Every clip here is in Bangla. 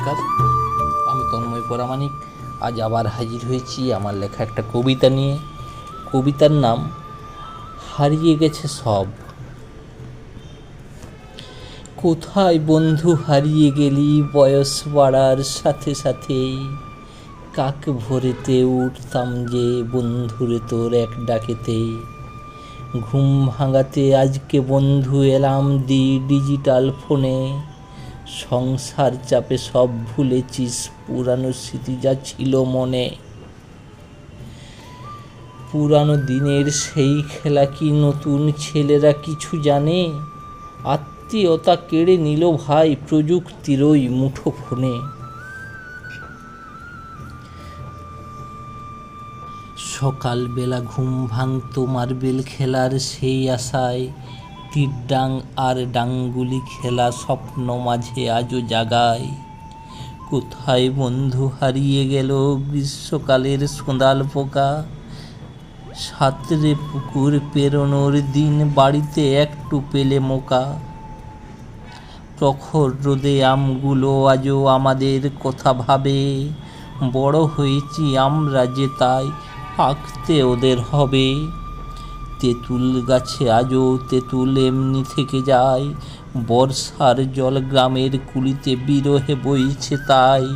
নমস্কার, আমি তন্ময় পরামানিক। আজ আবার হাজির হয়েছি আমার লেখা একটা কবিতা নিয়ে। কবিতার নাম হারিয়ে গেছে সব। কোথায় বন্ধু হারিয়ে গেলি বয়স বাড়ার সাথে সাথেই? কাক ভোরেতে উঠতাম যে বন্ধুরে তোর এক ডাকেতেই। ঘুম ভাঙাতে আজকে বন্ধু এলাম ডিজিটাল ফোনে। সংসার চাপে সব ভুলেছিস পুরানো স্মৃতি যা ছিল মনে। পুরানো দিনের সেই খেলা কি নতুন ছেলেরা কিছু জানে? আত্মীয়তা কেড়ে নিল ভাই প্রযুক্তির ওই মুঠো ফোনে। সকালবেলা ঘুম ভাঙতো মার্বেল খেলার সেই আশায়। তীরডাং আর ডাঙ্গুলি খেলা স্বপ্ন মাঝে আজও জাগায়। কোথায় বন্ধু হারিয়ে গেল গ্রীষ্মকালের সোঁদাল পোকা? সাঁতরে পুকুর পেরোনোর দিন বাড়িতে একটু পেলে মোকা। প্রখর রোদে আমগুলো আজও আমাদের কথা ভাবে। বড় হয়েছি আমরা যে তাই পাকতে ওদের হবে। তেঁতুল গাছে আজও তেঁতুল এমনি থেকে যায়। বর্ষার জল গ্রামের কুলিতে বিরহে বইছে তাই।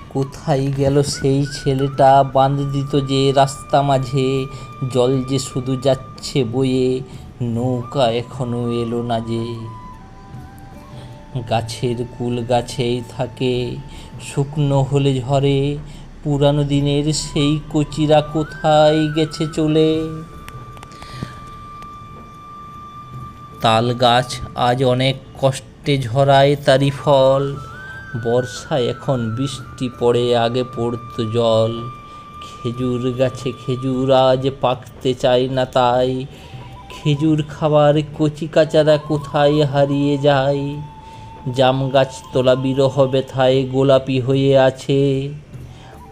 কোথায় গেল সেই ছেলেটা বাঁধ দিত যে রাস্তা মাঝে? জল যে শুধু যাচ্ছে বয়ে, নৌকা এখনো এলো না যে। গাছের কুল গাছেই থাকে, শুকনো হলে ঝরে। পুরানো দিনের সেই কচিরা কোথায় গেছে চলে? তাল গাছ আজ অনেক কষ্টে ঝরায় তারি ফল। বর্ষায় এখন বৃষ্টি পড়ে আগে পড়তো জল। খেজুর গাছে খেজুর আজ পাকতে চায় না তাই। খেজুর খাবার কচি কাচারা কোথায় হারিয়ে যায়? জাম গাছ তোলা বিরহ ব্যথায় গোলাপি হয়ে আছে।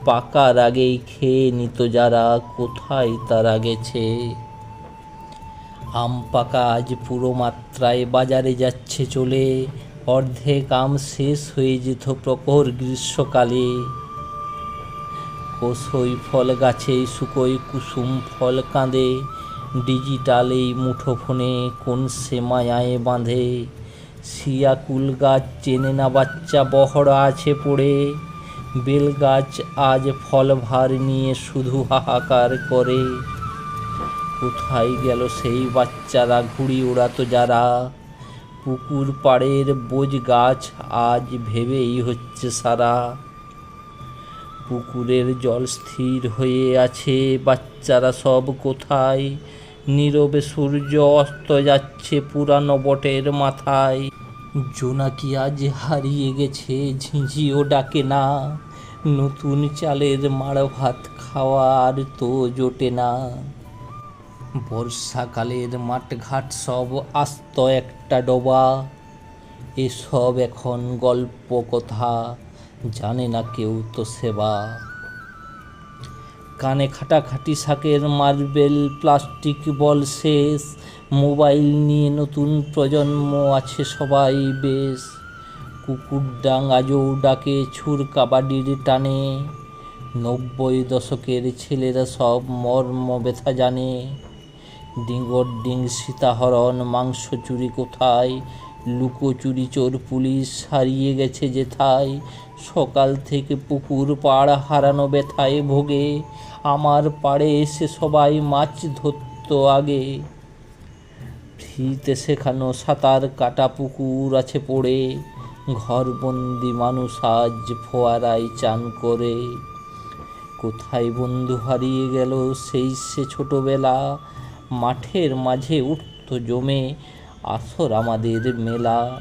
পাকার আগেই খেয়ে নিত যারা কোথায় তারা গেছে? আম পাকা আজ পুরো মাত্রায় বাজারে যাচ্ছে চলে। অর্ধেক আম শেষ হয়ে যেত প্রখর গ্রীষ্মকালে। কোষই ফল গাছেই শুকোয় কুসুম ফল কাঁদে। ডিজিটাল এই মুঠো ফোনে কোন সে মায়ায় বাঁধে। শিয়া কুল গাছ চেনে না বাচ্চা বহড়া আছে পড়ে। বেল গাছ আজ ফল ভার নিয়ে শুধু হাহাকার করে। কোথায় গেল সেই বাচ্চারা ঘুড়ি ওড়াতো যারা? পুকুর পাড়ের বোঝ গাছ আজ ভেবেই হচ্ছে সারা। পুকুরের জল স্থির হয়ে আছে, বাচ্চারা সব কোথায়? নীরবে সূর্য অস্ত যাচ্ছে পুরানো বটের মাথায়। জোনাকি আজ হারিয়ে গেছে, ঝিঁঝিও ডাকে না। নতুন চালের মাড় ভাত খাওয়া আর তো জোটে না। বর্ষাকালের মাঠঘাট সব আস্ত একটা ডোবা। এসব এখন গল্প কথা, জানে না কেউ তো সেবা। কানে খাটাখাটি শাকের মার্বেল প্লাস্টিক বল শেষ। মোবাইল নিয়ে নতুন প্রজন্ম আছে সবাই বেশ। কুকুরডাং আজও ডাকে ছুর কাবাডির টানে। 90 দশকের ছেলেরা সব মর্ম ব্যথা জানে। ডিঙ্গর ডিং সীতাহরণ মাংস চুরি কোথায়? লুকোচুরি চোর পুলিশ হারিয়ে গেছে যেথায়। সকাল থেকে পুকুর পাড় হারানো ব্যথায় ভোগে। আমার পাড়ে এসে সবাই মাছ ধরতো আগে। ফ্রিতে শেখানো সাঁতার কাটা পুকুর আছে পড়ে। ঘরবন্দি মানুষ আজ ফোয়ারায় চান করে। কোথায় বন্ধু হারিয়ে গেল সেই সে ছোটবেলা? মাঠের মাঝে উঠত জমে আসর আমাদের মেলা।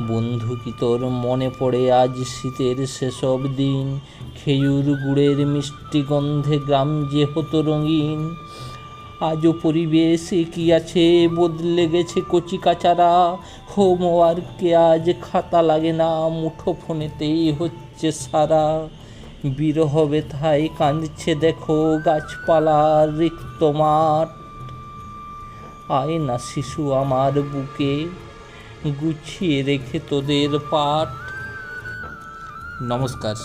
বন্ধু কি তোর মনে পড়ে আজ শীতের সেসব দিন? খেজুর গুড়ের মিষ্টি গন্ধে গ্রাম যে হতো রঙিন। আজও পরিবেশ কি আছে বদলে গেছে কচি কাচারা। হোমওয়ার্কে আজ খাতা লাগে না, মুঠো ফোনেতেই হচ্ছে সারা। বিরহ ব্যথায় কাঁদছে দেখো গাছপালার রিক্ত মাঠ। আয় না শিশু আমার বুকে, গুছিয়ে রেখে তোদের পাঠ। নমস্কার।